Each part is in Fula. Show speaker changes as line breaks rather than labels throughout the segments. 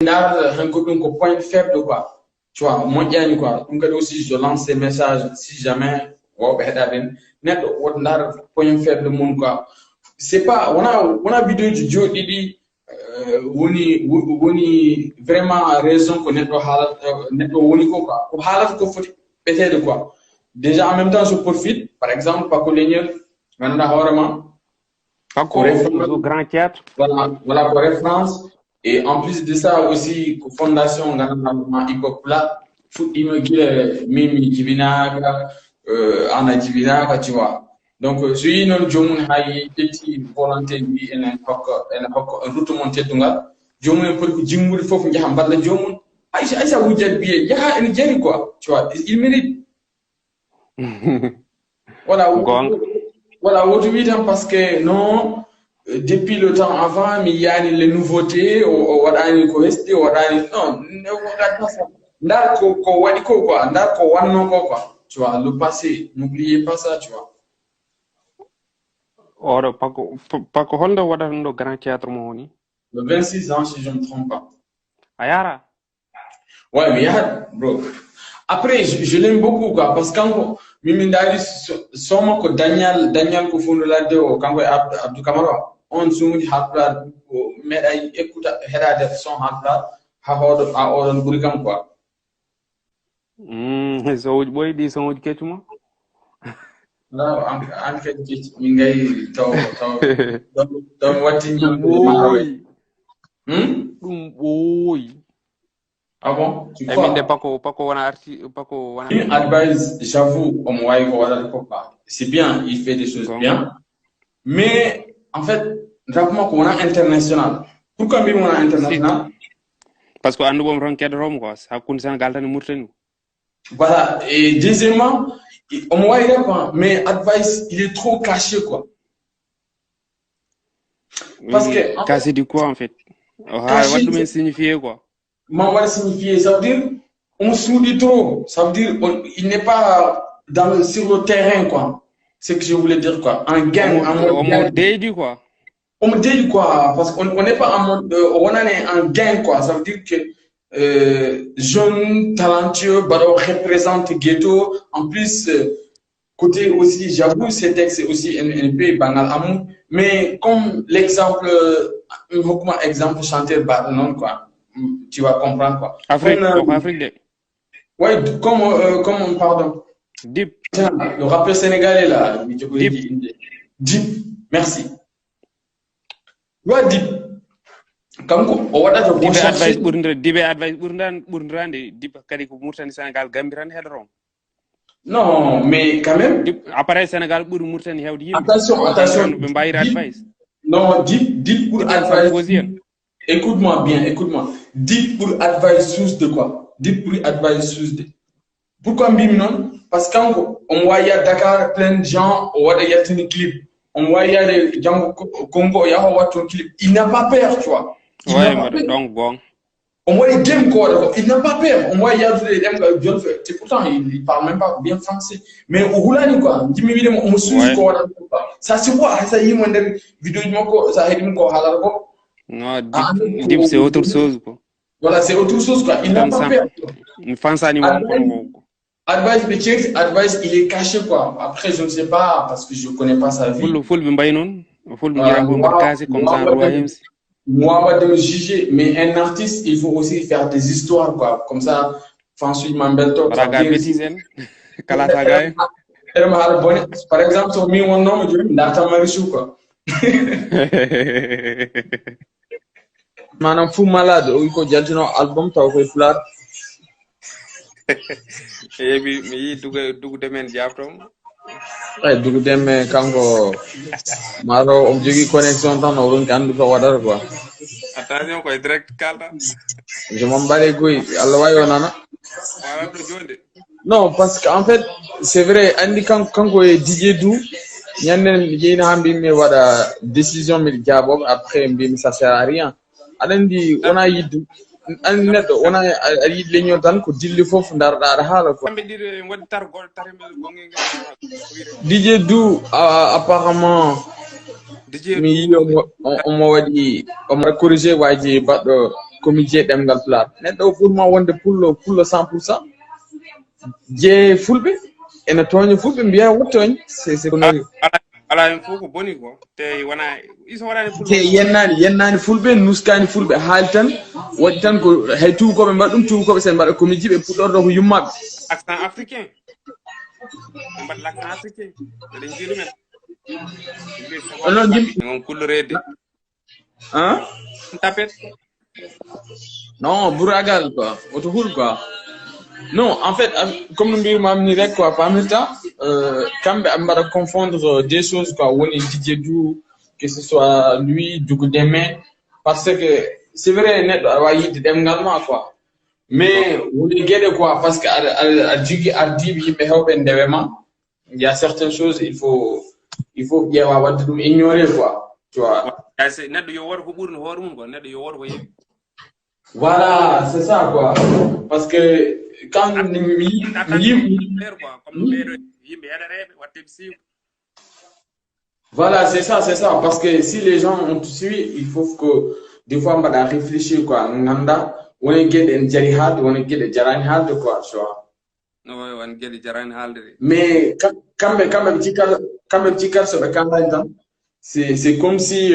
un point faible, quoi. Tu vois, moi, quoi. Donc, aussi, je lance ces messages, si jamais, net, point faible, mon, quoi. C'est pas, on a vidéo du Joe Didi, woni vraiment raison que net, quoi. Pour halat, peut-être, quoi. Déjà, en même temps, je profite, par exemple, Paco Lénier,
Paco, au Grand Théâtre.
Voilà, pour référence. Et en plus de ça aussi, fondation hip hop là, foot immobilier, Mimi Divinaga, Anna Divinaga, tu vois. Donc, je suis une jomun hayi petit volonté bi en hokko route monté dunga. Jomun pour que jingul fofu jaham balla jomun. Aïcha wujjat bi yaha en jeri quoi, tu vois. Il mérite. Voilà, voilà, aujourd'hui, parce que non, depuis le temps avant, mais il y a les nouveautés, non, ne regarde pas ça. Tu vois, le passé, n'oubliez pas ça, tu vois.
Or, Paco Honda Wadando Grand Théâtre Mohoni.
Le 26 ans, si je ne me trompe pas.
Ayara.
Ouais, mais bro. Après, je l'aime beaucoup, quoi, parce qu'en Mimindari, somme que Daniel Koufoundoula de Abdou Kamara, on zoom hapla, mais écoute, Hera son hapla, a ordon Burikam, quoi.
So, boy, this on would catch me.
No, I'm getting Mingay, don't what in you.
Oui.
Ah bon?
Tu crois? Paco
Une advice, j'avoue, au moins, c'est bien, il fait des choses bien. Mais, en fait, rapidement, qu'on a international. Pourquoi on a international?
Parce qu'on a un bon ranking de Rome, quoi. Ça compte ça, Galtan Mourtenou.
Voilà. Et deuxièmement, au moins, il répond, mais advice, il est trop caché, quoi.
Parce que. Caché du quoi, en fait? What do you signifier, quoi?
Maman signifier, ça veut dire, on sourit trop. Ça veut dire, il n'est pas sur le terrain, quoi. C'est ce que je voulais dire, quoi. Un gang,
on mode dédié, quoi.
On me dit quoi, parce qu'on n'est pas en mode, on est en gain, quoi. Ça veut dire que jeune, talentueux, Baro représente Ghetto. En plus, côté aussi, j'avoue, ces textes, c'est aussi un peu banal amour. Mais comme l'exemple, exemple chanteur Barnon, quoi. Tu vas comprendre, quoi.
Afrique,
ouais, comme, pardon.
Dip.
Le rappeur sénégalais, là. Dip. Merci. Dip.
advice burndande dip kadi ko murtani Sénégal gambirande hedoro.
Non, mais quand même.
Après Sénégal bur murtani hewde yimbe.
Attention.
Be mbayira advice.
Non, dip pour advice. Écoute-moi bien. Dip pour advice source de quoi? Dip pour advice source de. Pourquoi bim non? Parce qu'on voyait à Dakar plein de gens, on voit des clips. On voyait les gens au Congo, il y a un clip. Il n'a pas peur, tu vois.
Ouais, donc bon.
On voit les games quoi, il n'a pas peur. On voit il y a des games, c'est pourtant il parle même pas bien français. Mais au Roulani quoi, on me suit quoi. Ça se voit, ça y est, moi vidéo ça aide quoi halal quoi.
Non, dip c'est autre chose quoi.
Voilà, c'est autre chose quoi. Il n'a pas peur.
Une France animale.
Advice, il est caché quoi. Après, je ne sais pas parce que je ne connais pas sa vie.
Full Bimbaïnon, full Miracle comme ça, royaume.
Moi, on va me juger, mais un artiste, il faut aussi faire des histoires quoi. Comme ça, François Mambelto.
Par
exemple, sur mon nom, je dis Nata Marichou quoi. Manam Fou Malade, où il faut dire album, t'as fait plat.
Et puis, mais du demen diaprom.
Du demen kango maro jogi connexion tan on kan ko wadar quoi.
Attention quoi direct kala.
Je m'en bats les couilles. Allah wayo nana. Non, parce qu'en fait, c'est vrai, andi kango e DJ Dou, nyanen yina hambi me wada décision mi jabo après mbi ça sert à rien. Alandi on a yidu on a l'union tan ko dilli fofu dar hala quoi. DJ Dou apparemment mi on m'a dit on m'a corrigé waji baddo komi je ɗemgal pulaar neɗɗo o ɓurma wonde pullo 100%. je fulɓe ene toña fulɓe mbiya wottoñ c'est konori
ala en fof ko boni ko te wona iso waɗani
te yennani fulɓe nuskani fulɓe haali tan waɗi tan ko hay tubakoɓe mbaɗa ɗum tubakoɓe sen mbaɗa komi jiɓe puɗɗorɗo ko yummaɓe
accent africain ɓe mbaɗa l'accent africain eɗen jiiɗu men
onon jimɓe
on kullorede tapet
non bouragal quoi oto huul quoi non en fait comme no mbirumami rek quoi pamirta kamɓe aɓe mbaɗa confondre des choses quoi woni Didier Dou que ce soit lui Dougou Démé parce que c'est vrai neɗɗo aɗa wawi yidde ɗemgal ma quoi mais woni gueɗe quoi parce que aɗa jogui ardiɓe yimɓe hewɓe ndewe ma il y a certaines choses il faut ƴeewa wadde ɗum ignorer quoi tu vois
neɗɗo yo woto ko ɓurni hoore mum quoi neɗɗo yo woto ko yeeɓi
voilà c'est ça quoi parce que quand voilà c'est ça parce que si les gens ont tout suivi il faut que des fois mbaɗa réfléchir quoi ganda woni gueɗe en jari haalde woni gueɗe jarani haalde quoi tu vois
won gueɗe jarani haalde
mais kamɓe ɓe cikkat soɓe kandani tan c'est comme si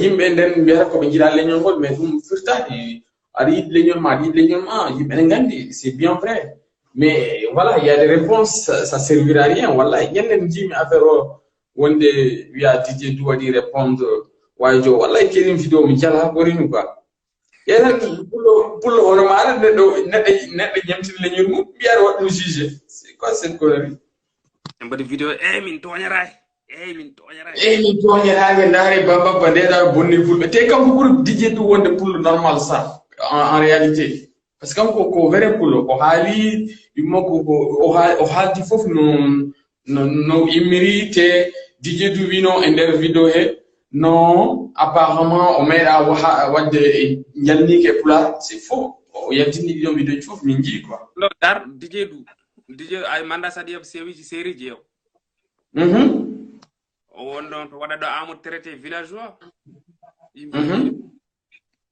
yimɓe nden mbiyata koɓe jiiɗa leñol ngol mais ɗum firtani aɗa yiɗi leñol ma yimɓe ne gandi c'est bien vrai mais voilà il y a des réponses ça servira à rien wallahi ñande mi jimi affaire o wonde wiya Didier Dou waɗi répondre wajo wallahi keɗin vidéo mi jala ɓorini quoi ƴeetan pullo hono maɗa neɗɗo ñamtina leñol mum mbiyata waɗ ɗum jugé c'est quoi cette connerie
mbaɗi vidéo min toñaray min
toñerage ndaare babba ndeɗa bonni fulɓe te kanko ɓuri Didier Dou wonde pullo normal ça en réalité par ce que kanko ko vrai pullo o haali makko o haaldi fof no immiri te Didier Dou wino e nder vidéo he non apparemment o meeɗa wadde jalniki e pulaar c'est faux o yaltini ɗiɗon vidéo ji fof min jii quoi
dar Didier Dou ay manda saɗi heɓ sewiji série ji yew o won ɗon to waɗa ɗo Amadou traité villageois yimɓe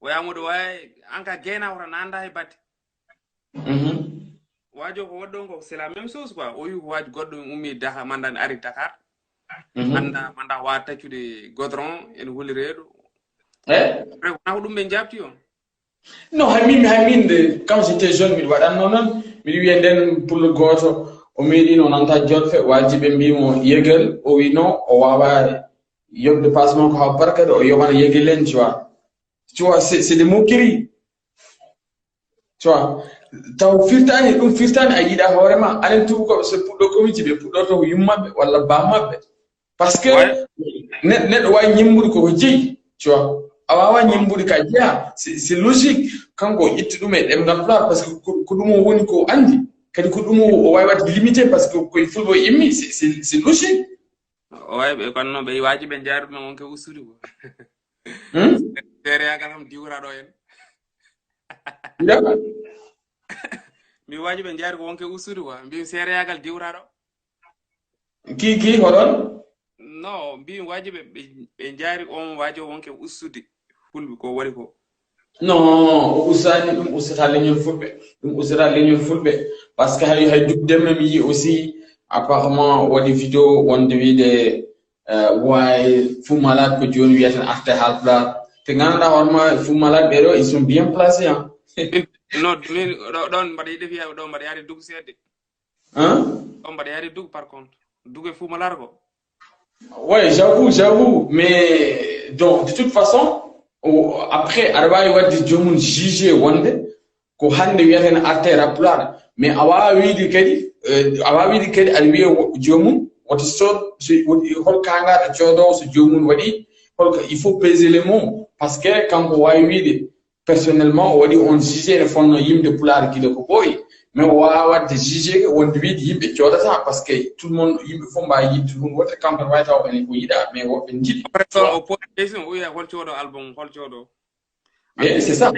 o yamuɗo wawi en cas gueyna wota nanda e batte wajo ko waɗɗon ko c'est la même chose quoi o wi ko waji goɗɗo ummi Dakar mandani ari Dakar manda wawa taccude godron ene huuli reeɗo wona ko ɗum ɓe jabti on
non haymin quand j'étais jeune miɗa waɗanno noon miɗa wiya nden pullo goto o meeɗino nanta jolfe waji ɓe mbimo yegel o wi non o wawa yobde passement ko haw barkade o yobana yegel en tu vois c'est des moqueries tu vois taw firtani a yiiɗa hoorema anen tubakoɓe so puɗɗo comité ɓe puɗɗorto ko yummaɓe walla bammaɓɓe par ce que neɗɗo wawi ñimbude koko jeeyi tu vois a wawa ñimbude ka jeeya c'est logique kanko o ƴetti ɗum e ɗemgal pulaar par ce que ko ɗum o woni ko andi kadi ko ɗum o wawi wadde limité par ce que koye fulɓe o immi c'est logique
o wawi ɓe kono noon ɓe waji ɓe jaaruɗumen wonke ustude ko seereyagal kam diwraɗo en mi waji ɓe jaari ko wonke ustude quoi mbimi seereyagal diwraɗo
ki hoɗon
non mbimi waji ɓe jaari on waji o wonke ustude fulɓe ko waɗi ko
non o usani ɗum ustata leñol fulɓe par ce que hay dugdemme mi yi aussi apparemment waɗi vidéo wonde wiide way Fou Malade ko joni wiyeten arte haalpulaar te ganduɗa hoorema Fou Malade ɓeɗo ils sont bien placés
non min ɗon mbaɗa yiɗi fiya ɗo mbaɗa yaade dug seedde ɗon mbaɗa yaade dug par contre dugue Fou Malade ko
ouais j'avoue mais donc de toute façon après aɗa wawi wadde jomum jugé wonde ko hande wiyeten arte rappulare mais a wawi wiide kadi aɗa wiya jomum woto sood hol kangaɗo coodowo so jomum waɗi holko il faut peser les mots par ce que kanko wawi wiide personnellement o waɗi on jugé ne fonno yimde pulaar guila ko ɓooyi mais o wawa wadde jugé wonde wiide yimɓe coodata par ce que tout le monde yimɓe fof mbawi yidde ɗum wote kanko ne wawi taw ene ko yiɗa mais woɓɓe jiɗi
o pose question o wiya hol coodo album hol coodo
mais c'est ça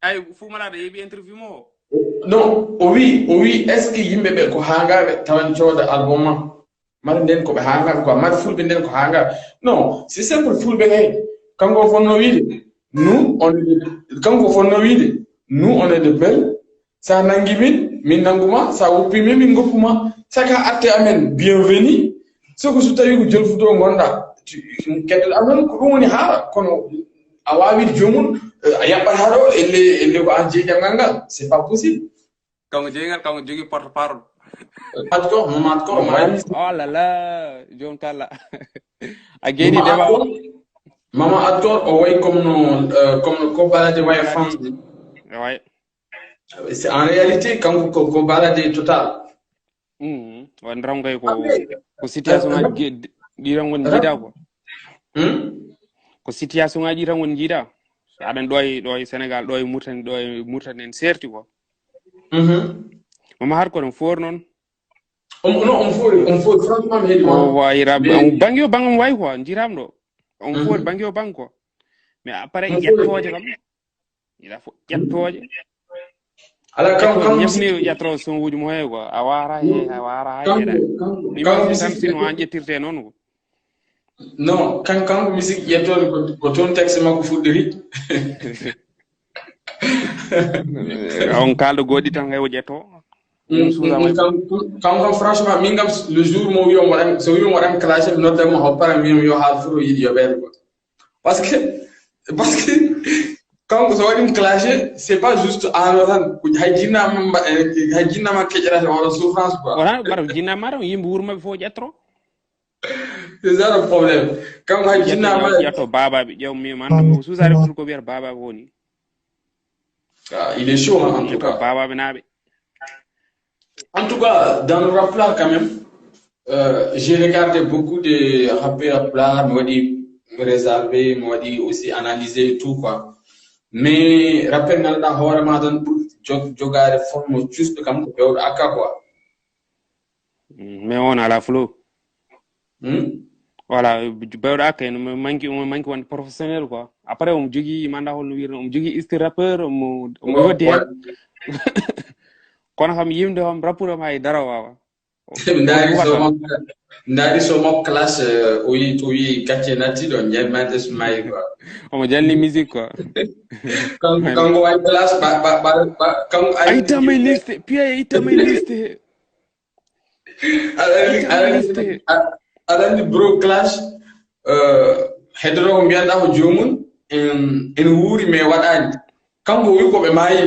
ay Fou Malade yeeɓi interview mo
non o wi est ce que yimɓe ɓe ko hangaɓe tawan cooda album ma mara nden koɓe hangaɓe quoi mara fulɓe nden ko hangaɓe non c'est simple fulɓe kay kanko fonno wiide nous on est kanko fonno wiide nous on est de belle sa nangi min nanguma sa woppi min goppuma saka atte amen bienvenue soko so tawi ko jolfuto gonda keddo amen ko dum woni haara kono a wawi jomum a yabba haaro elle ko an jeegal ngal c'est pas possible
kanko jeegal kanko jogi porte parole
mamat ko
oh là là jon kala a geni débat
Maman Actor, ouais, comme ko balade way France.
Ouais.
C'est en réalité quand ko balade total.
Wan rangay ko situation ngaji diram won jida ko. Ko situation ngaji ran won jida. Adan doy Sénégal doy Mauritanie en serti ko. Mama har ko don for non.
On for franchement mais
o way rabbi on bangyo bangam way ko jiram do. On for bangyo bang ko. Mais après yettoje kam. Ila fo yettoje.
Ala kam
ni yatro son wuju mo ko awara he da ni ma tan sino an jettirte non ko
non kan musique yetto ko ton texte mako fuddiri
on kaldo godi tan ngay jetto
kam franchement min gam le jour mo wi on waran so wi on waran clash notamment ho para mi yo ha furo yidi yo ber ko parce que quand vous avez une clash, c'est pas juste en ordre. Hajina ma kejara wala souffrance quoi.
Voilà, bar jina maro yimbour ma fo jetro.
C'est ça le problème. Quand hajina ma
yato baba bi jaw mi man so sare ko ber baba woni.
Il est chaud en tout cas.
Baba bi nabe.
En tout cas, dans le rap là quand même, j'ai regardé beaucoup de rappeurs là, me dit réserver, me dit aussi analyser tout quoi. Mais rappel nalda hoore ma dan jogare forme juste kam ko bewdo akka quoi
mais on a la flow voilà bewdo akka no manki won professionnel quoi après on jogi manda hol no wirno on jogi isti rappeur mo wodi kono xam yimde hom rappeur ma e dara wawa
ndari so mo classe o yi gacce natti do nyelmande smay quoi
on jalli musique quoi
quand way classe quand
aita may liste pia aita may liste
alani bro clash hedro ko bianda ko jomun en wuri me wadani kanko wi ko be mayi